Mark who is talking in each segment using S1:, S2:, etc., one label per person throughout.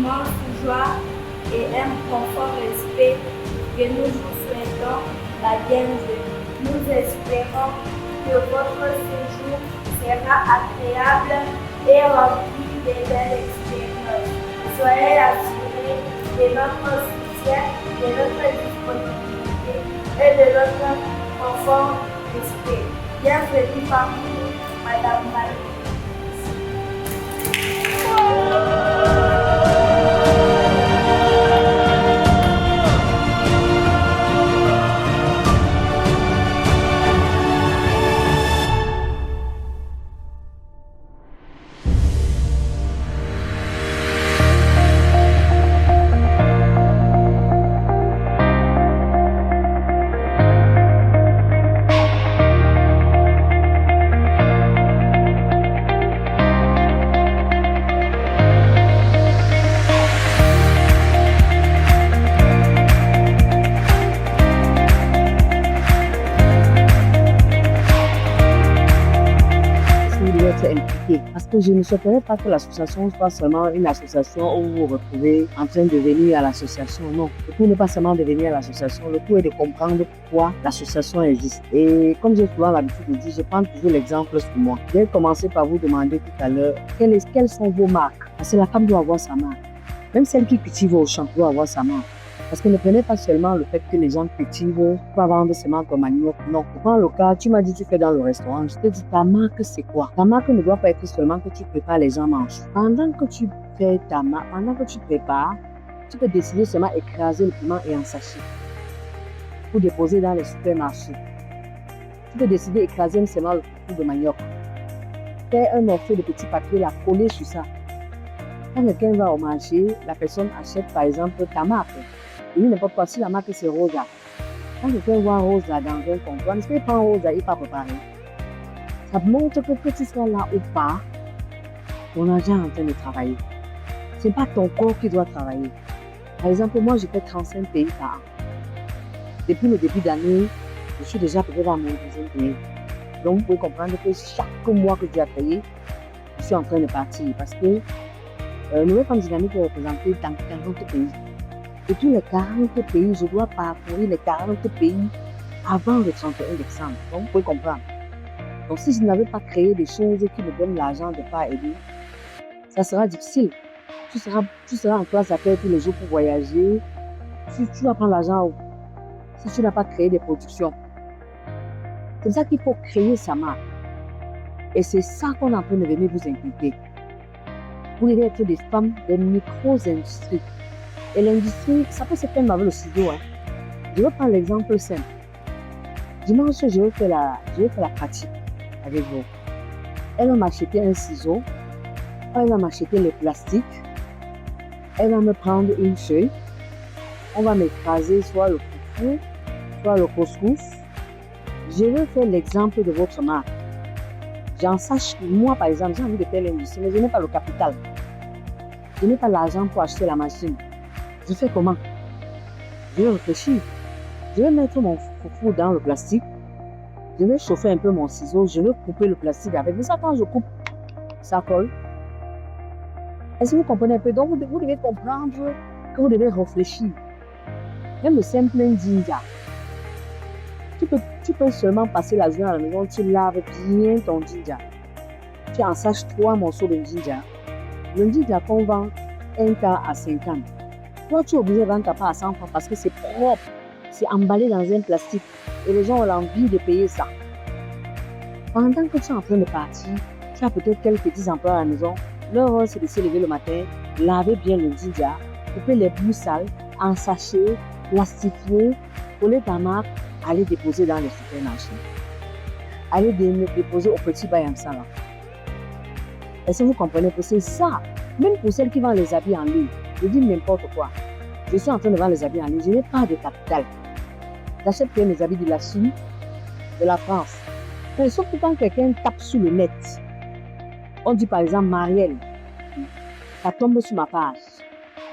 S1: immense joie et un profond respect que nous vous souhaitons la bienvenue. Nous espérons que votre séjour sera agréable et rempli de belles expériences. Soyez assurés de notre soutien, de notre disponibilité et de notre profond respect. Bienvenue parmi nous, Madame Marie.
S2: Impliqué. Parce que je ne souhaiterais pas que l'association soit seulement une association où vous vous retrouvez en train de venir à l'association. Non, le tout n'est pas seulement de venir à l'association, le tout est de comprendre pourquoi l'association existe. Et comme j'ai souvent l'habitude de dire, je prends toujours l'exemple sur moi. Je vais commencer par vous demander tout à l'heure quelles sont vos marques. Parce que la femme doit avoir sa marque. Même celle qui cultive au champ doit avoir sa marque. Parce que ne prenez pas seulement le fait que les gens cultivent pour vendre seulement comme manioc. Non, prends le cas, tu m'as dit tu fais dans le restaurant. Je te dis ta marque c'est quoi? Ta marque ne doit pas être seulement que tu prépares, les gens mangent. Pendant que tu fais ta marque, pendant que tu prépares, tu peux décider seulement écraser le piment et en sachet pour déposer dans les supermarchés. Tu peux décider d'écraser seulement le coup de manioc. Faire un morceau de petit papier, la coller sur ça. Quand quelqu'un va au marché, la personne achète par exemple ta marque. Il n'importe quoi, si la marque c'est Rosa. Quand quelqu'un voit Rosa dans un comptoir, ne pas prendre Rosa, il n'est pas préparé. Ça montre que tu sois là ou pas, ton argent est en train de travailler. Ce n'est pas ton corps qui doit travailler. Par exemple, moi, je fais 35 pays par an. Depuis le début d'année, je suis déjà peut-être dans mon deuxième pays. Donc, vous pouvez comprendre que chaque mois que tu as payé, je suis en train de partir. Parce que Nouvelle Femme Dynamique est représentée dans 40 pays. Et tous les 40 pays, je dois parcourir les 40 pays avant le 31 décembre. Donc, vous pouvez comprendre. Donc, si je n'avais pas créé des choses qui me donnent l'argent de part et d'autre, ça sera difficile. Tu seras en classe à faire tous les jours pour voyager. Tu vas prendre l'argent où? Si tu n'as pas créé des productions. C'est pour ça qu'il faut créer sa marque. Et c'est ça qu'on est en train de venir vous impliquer. Vous devez être des femmes de micro-industries. Et l'industrie, ça peut se faire avec le ciseau. Je vais prendre l'exemple simple. Dimanche, je vais faire la pratique avec vous. Elle va m'acheter un ciseau. Elle va m'acheter le plastique. Elle va me prendre une feuille. On va m'écraser soit le foufou, soit le couscous. Je vais faire l'exemple de votre marque. J'en sache, moi par exemple, j'ai envie de faire l'industrie, mais je n'ai pas le capital. Je n'ai pas l'argent pour acheter la machine. Je fais comment? Je vais réfléchir. Je vais mettre mon foufou dans le plastique. Je vais chauffer un peu mon ciseau. Je vais couper le plastique avec. Mais ça, quand je coupe, ça colle. Est-ce que vous comprenez un peu? Donc, vous devez comprendre que vous devez réfléchir. Même le simple ginger. Tu peux seulement passer la journée à la maison. Tu laves bien ton ginger. Tu ensaches 3 morceaux de ginger. Le ginger qu'on vend 1 quart à 50. Toi, tu es obligé de vendre ta part à 100 francs parce que c'est propre, c'est emballé dans un plastique et les gens ont l'envie de payer ça. Pendant que tu es en train de partir, tu as peut-être quelques petits emplois à la maison. Leur rôle, c'est de se lever le matin, laver bien le ginger, couper les bouts sales, en sachet, plastifier, coller ta marque, aller déposer dans les supermarchés. Aller déposer au petit Bayamsa là. Est-ce que vous comprenez que c'est ça? Même pour celles qui vendent les habits en ligne. Je dis n'importe quoi. Je suis en train de vendre les habits en ligne. Je n'ai pas de capital. J'achète que mes habits de la Chine, de la France. Mais sauf que quand quelqu'un tape sur le net, on dit par exemple Marielle, ça tombe sur ma page.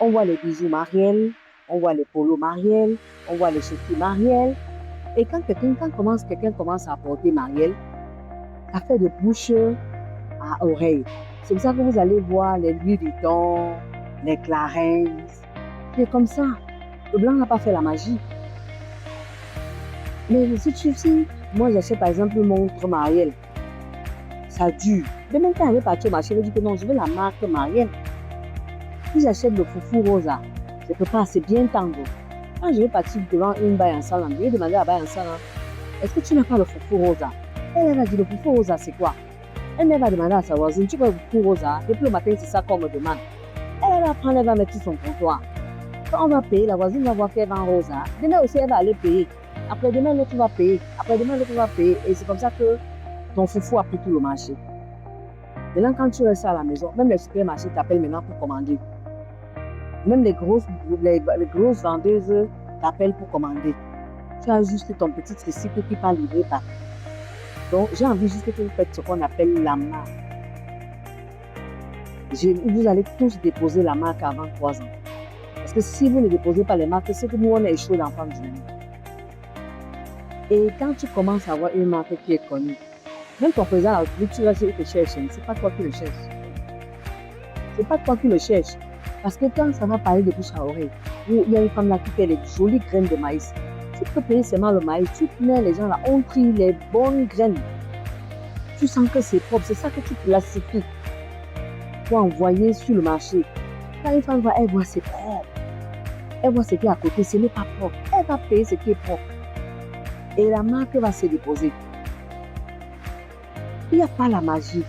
S2: On voit les bijoux Marielle, on voit les polos Marielle, on voit les chaussures Marielle. Et quand quelqu'un commence à apporter Marielle, ça fait de bouche à oreille. C'est pour ça que vous allez voir les Louis Vuitton, les Clarins. C'est comme ça. Le blanc n'a pas fait la magie. Mais si tu sais, moi j'achète par exemple une montre Marielle. Ça dure. Mais même quand elle est partie au marché, elle dit que non, je veux la marque Marielle. Si j'achète le foufou rosa, je ne peux pas, c'est bien tendre. Quand je vais partir devant une baille en salle, je vais demander à la baille en salle, est-ce que tu n'as pas le foufou rosa? Elle va dire, le foufou rosa, c'est quoi? Elle va demander à sa voisine, tu veux le foufou rosa? Depuis le matin, c'est ça qu'on me demande. Elle va prendre, elle va mettre sur son comptoir. Quand on va payer, la voisine va voir qu'elle vend rosa. Demain aussi, elle va aller payer. Après-demain, l'autre va payer. Après-demain, l'autre va payer. Et c'est comme ça que ton foufou a pris tout le marché. Maintenant, quand tu restes à la maison, même les supermarchés t'appellent maintenant pour commander. Même les grosses vendeuses t'appellent pour commander. Tu as juste ton petit tricycle qui va livrer par. Donc, j'ai envie juste que vous faites ce qu'on appelle la marque. Vous allez tous déposer la marque avant 3 ans. Parce que si vous ne déposez pas les marques, c'est que nous, on a échoué dans Femme du Monde. Et quand tu commences à avoir une marque qui est connue, même ton président de la République, tu vas dire qu'il te cherche, c'est pas toi qui le cherches. C'est pas toi qui le cherches. Parce que quand ça va parler de bouche à oreille, il y a une femme là qui fait les jolies graines de maïs. Tu peux payer seulement le maïs, tu mets les gens là, ont pris les bonnes graines. Tu sens que c'est propre, c'est ça que tu classifies pour envoyer sur le marché. Quand une femme va, elle voit c'est propre. Elle voit ce qui est à côté, ce n'est pas propre. Elle va payer ce qui est propre. Et la marque va se déposer. Il n'y a pas la magie.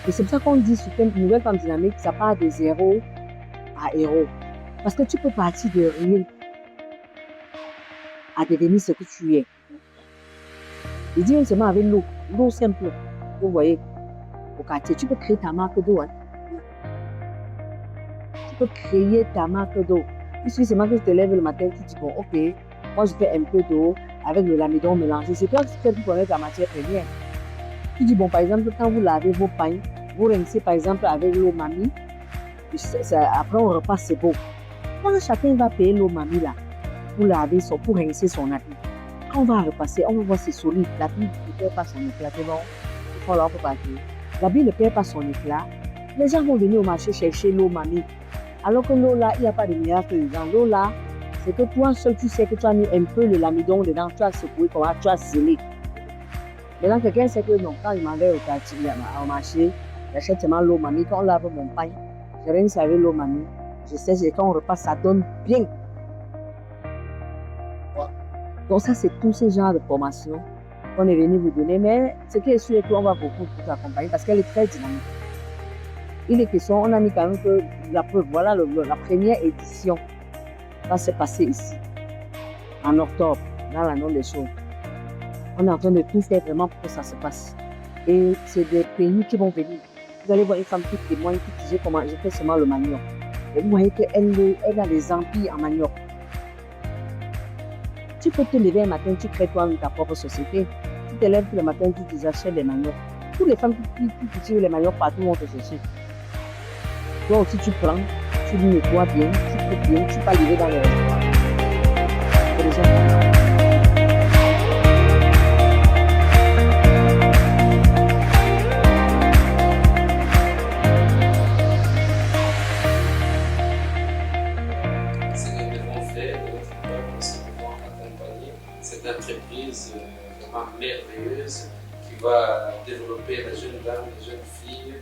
S2: Et c'est pour ça qu'on dit sur une nouvelle femme dynamique, ça part de 0 à héros. Parce que tu peux partir de rien à devenir ce que tu es. Je dis seulement avec l'eau simple. Vous voyez, au quartier, tu peux créer ta marque d'eau. Hein. Tu peux créer ta marque d'eau. Il suffit seulement que tu te lèves le matin, tu dis, bon, ok, moi je fais un peu d'eau avec le lamidon mélangé. C'est toi qui fais pour connaître ta matière première. Tu dis, bon, par exemple, quand vous lavez vos pains, vous rincez par exemple avec l'eau mamie. Après, on repasse, c'est beau. Quand chacun va payer l'eau mamie là, pour rincer son habit, quand on va repasser, on va voir c'est solide. L'habit ne perd pas son éclat. C'est bon, il faut leur partir. L'habit ne perd pas son éclat. Les gens vont venir au marché chercher l'eau mamie. Alors que l'eau là, il n'y a pas de miracle dedans. L'eau là, c'est que toi seul, tu sais que tu as mis un peu le lamidon dedans, tu as secoué, tu as scellé. Maintenant, quelqu'un sait que non, quand il m'en va au marché, j'achète seulement l'eau mamie. Quand on lave mon pain, je rince avec l'eau mamie. Je sais que quand on repasse, ça donne bien. Donc ça, c'est tous ces genres de formations qu'on est venu vous donner. Mais ce qui est sûr, c'est qu'on va beaucoup vous accompagner parce qu'elle est très dynamique. Il est question, on a mis quand même que la preuve, voilà, la première édition va se passer ici, en octobre, dans la norme des choses. On est en train de tout faire vraiment pour que ça se passe. Et c'est des pays qui vont venir. Vous allez voir une femme qui témoigne, qui disait comment je fais seulement le manioc. Et vous voyez qu'elle a des empires en manioc. Tu peux te lever un matin, tu crées toi-même ta propre société. Tu te lèves le matin, tu achètes des maniocs. Toutes les femmes qui tirent les maniocs partout vont te chercher. Toi aussi, tu prends, tu nettoies bien, tu coupes bien, tu vas livrer dans les restaurants.
S3: Cette entreprise vraiment merveilleuse qui va développer la jeune dame, la jeune fille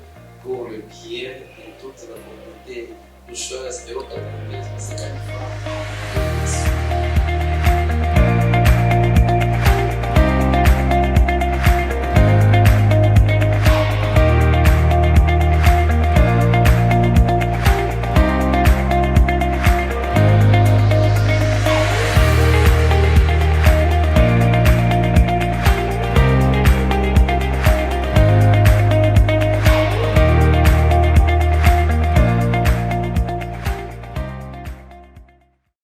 S3: pour le bien de toute la communauté. Nous espérons qu'elle